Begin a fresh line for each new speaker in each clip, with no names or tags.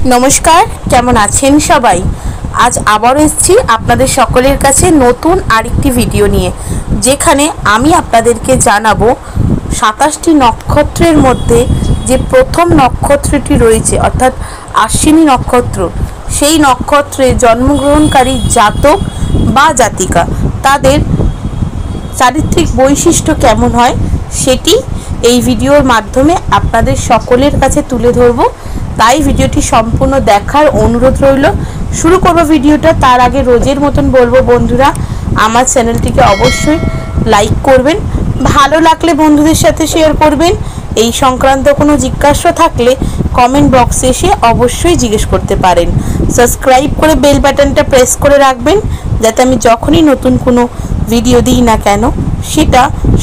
नमस्कार केमन आছেন सबाई। आज आबारो एसेছি আপনাদের সকলের কাছে নতুন আরেকটি ভিডিও নিয়ে, যেখানে আমি আপনাদেরকে জানাবো 27টি নক্ষত্রের মধ্যে যে প্রথম নক্ষত্রটি রয়েছে অর্থাৎ আশ্বিনী নক্ষত্র, সেই নক্ষত্রে জন্মগ্রহণকারী জাতক বা জাতিকা তাদের চারিত্রিক বৈশিষ্ট্য কেমন হয় সেটি এই ভিডিওর মাধ্যমে আপনাদের সকলের কাছে তুলে ধরব। তাই ভিডিওটি সম্পূর্ণ দেখার অনুরোধ রইল। শুরু করব ভিডিওটা। তার আগে রোজের মতন বলবো বন্ধুরা, আমার চ্যানেলটিকে অবশ্যই লাইক করবেন, ভালো লাগলে বন্ধুদের সাথে শেয়ার করবেন। এই সংক্রান্ত কোনো জিজ্ঞাসা থাকলে কমেন্ট বক্সে এসে অবশ্যই জিজ্ঞেস করতে পারেন। সাবস্ক্রাইব করে বেল বাটনটা প্রেস করে রাখবেন, যাতে আমি যখনই নতুন কোনো ভিডিও দিই না কেন সেটা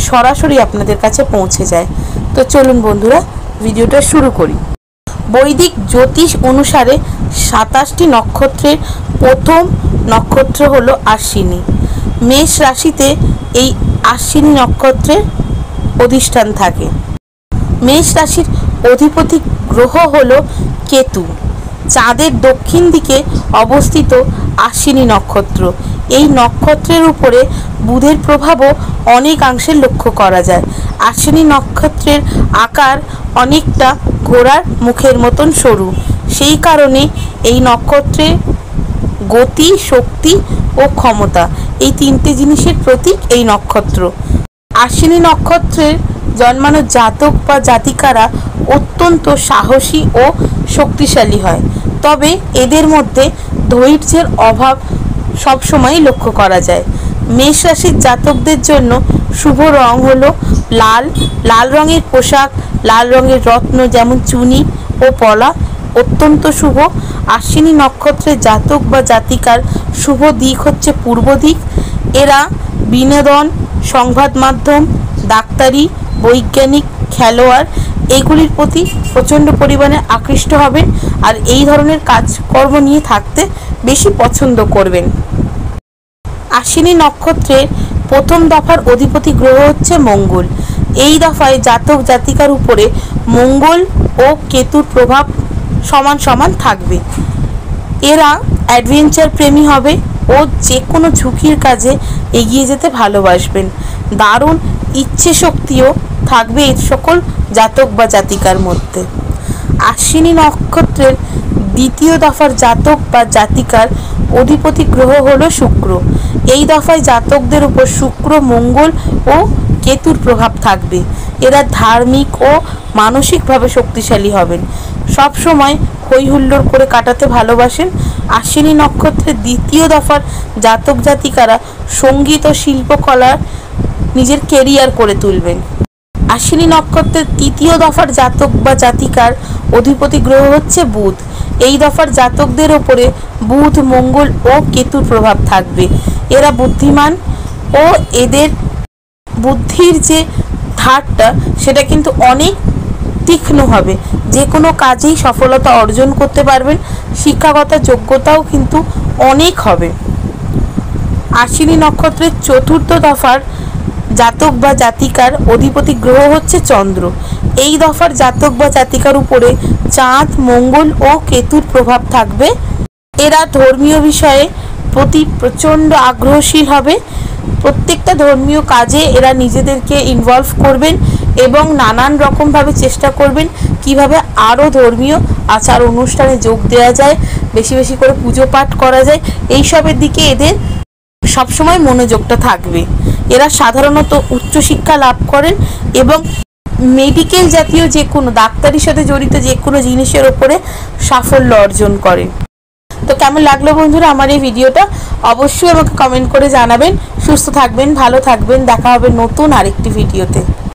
সরাসরি আপনাদের কাছে পৌঁছে যায়। তো চলুন বন্ধুরা ভিডিওটা শুরু করি। বৈদিক জ্যোতিষ অনুসারে 27টি নক্ষত্রের প্রথম নক্ষত্র হলো আশ্বিনী। মেষ রাশিতে এই আশ্বিনী নক্ষত্রের অধিষ্ঠান থাকে। মেষ রাশির অধিপতি গ্রহ হলো কেতু। চাঁদের দক্ষিণ দিকে অবস্থিত আশ্বিনী নক্ষত্র, এই নক্ষত্রের উপরে বুধের প্রভাবও অনেকাংশে লক্ষ্য করা যায়। আশ্বিনী নক্ষত্রের আকার অনেকটা ঘোড়ার মুখের মতন সরু, সেই কারণে এই নক্ষত্রে গতি, শক্তি ও ক্ষমতা এই তিনটে জিনিসের প্রতীক এই নক্ষত্র। আশ্বিনী নক্ষত্রের জন্মানো জাতক বা জাতিকারা অত্যন্ত সাহসী ও শক্তিশালী হয়, তবে এদের মধ্যে ধৈর্যের অভাব সবসময় লক্ষ্য করা যায়। মেষ রাশির জাতকদের জন্য শুভ রং হলো লাল। লাল রঙের পোশাক, লাল রঙের রত্ন যেমন চুনি ও পলা অত্যন্ত শুভ। আশ্বিনী নক্ষত্রের জাতক বা জাতিকার শুভ দিক হচ্ছে পূর্ব দিক। এরা বিনোদন, সংবাদ মাধ্যম, ডাক্তারি, বৈজ্ঞানিক, খেলোয়াড় এগুলির প্রতি প্রচণ্ড পরিমাণে আকৃষ্ট হবেন আর এই ধরনের কাজকর্ম নিয়ে থাকতে বেশি পছন্দ করবেন। আশ্বিনী নক্ষত্রের প্রথম দফার অধিপতি গ্রহ হচ্ছে মঙ্গল। এই দফায় জাতক জাতিকার উপরে মঙ্গল ও কেতুর প্রভাব সমান সমান থাকবে। এরা অ্যাডভেঞ্চার প্রেমী হবে ও যে কোনো ঝুঁকির কাজে এগিয়ে যেতে ভালোবাসবেন। দারুণ ইচ্ছে শক্তিও থাকবে এই সকল জাতক বা জাতিকার মধ্যে। আশ্বিনী নক্ষত্রের দ্বিতীয় দফার জাতক বা জাতিকার অধিপতি গ্রহ হলো শুক্র। এই দফায় জাতকদের উপর শুক্র, মঙ্গল ও কেতুর প্রভাব থাকবে। এরা ধার্মিক ও মানসিকভাবে শক্তিশালী হবেন, সব সময় হই হুল্লোড় করে কাটাতে ভালোবাসেন। আশ্বিনী নক্ষত্রের দ্বিতীয় দফার জাতক জাতিকারা সঙ্গীত ও শিল্পকলার নিজের কেরিয়ার করে তুলবেন। আশ্বিনী নক্ষত্রের তৃতীয় দফার জাতক বা জাতিকার অধিপতি গ্রহ হচ্ছে বুধ। এই দফার জাতকদের ওপরে বুধ, মঙ্গল ও কেতুর প্রভাব থাকবে। এরা বুদ্ধিমান ও এদের বুদ্ধির যে ধারটা সেটা কিন্তু অনেক তীক্ষ্ণ হবে, যে কোনো কাজেই সফলতা অর্জন করতে পারবেন। শিক্ষাগত যোগ্যতাও কিন্তু অনেক হবে। আশ্বিনী নক্ষত্রের চতুর্থ দফার জাতক বা জাতিকার অধিপতি গ্রহ হচ্ছে চন্দ্র। এই দফার জাতক বা জাতিকার উপরে চাঁদ, মঙ্গল ও কেতুর প্রভাব থাকবে। এরা ধর্মীয় বিষয়ে প্রতি প্রচণ্ড আগ্রহশীল হবে। প্রত্যেকটা ধর্মীয় কাজে এরা নিজেদেরকে ইনভলভ করবেন এবং নানান রকমভাবে চেষ্টা করবেন কিভাবে আরও ধর্মীয় আচার অনুষ্ঠানে যোগ দেওয়া যায়, বেশি বেশি করে পুজো পাঠ করা যায়, এইসবের দিকে এদের সবসময় মনোযোগটা থাকবে। এরা সাধারণত উচ্চশিক্ষা লাভ করেন এবং মেডিকেল জাতীয় যে কোনো ডাক্তারির সাথে জড়িত যে কোনো জিনিসের ওপরে সাফল্য অর্জন করেন। তো কেমন লাগলো বন্ধুরা আমার এই ভিডিওটা, অবশ্যই আমাকে কমেন্ট করে জানাবেন। সুস্থ থাকবেন, ভালো থাকবেন, দেখা হবে নতুন আরেকটি ভিডিওতে।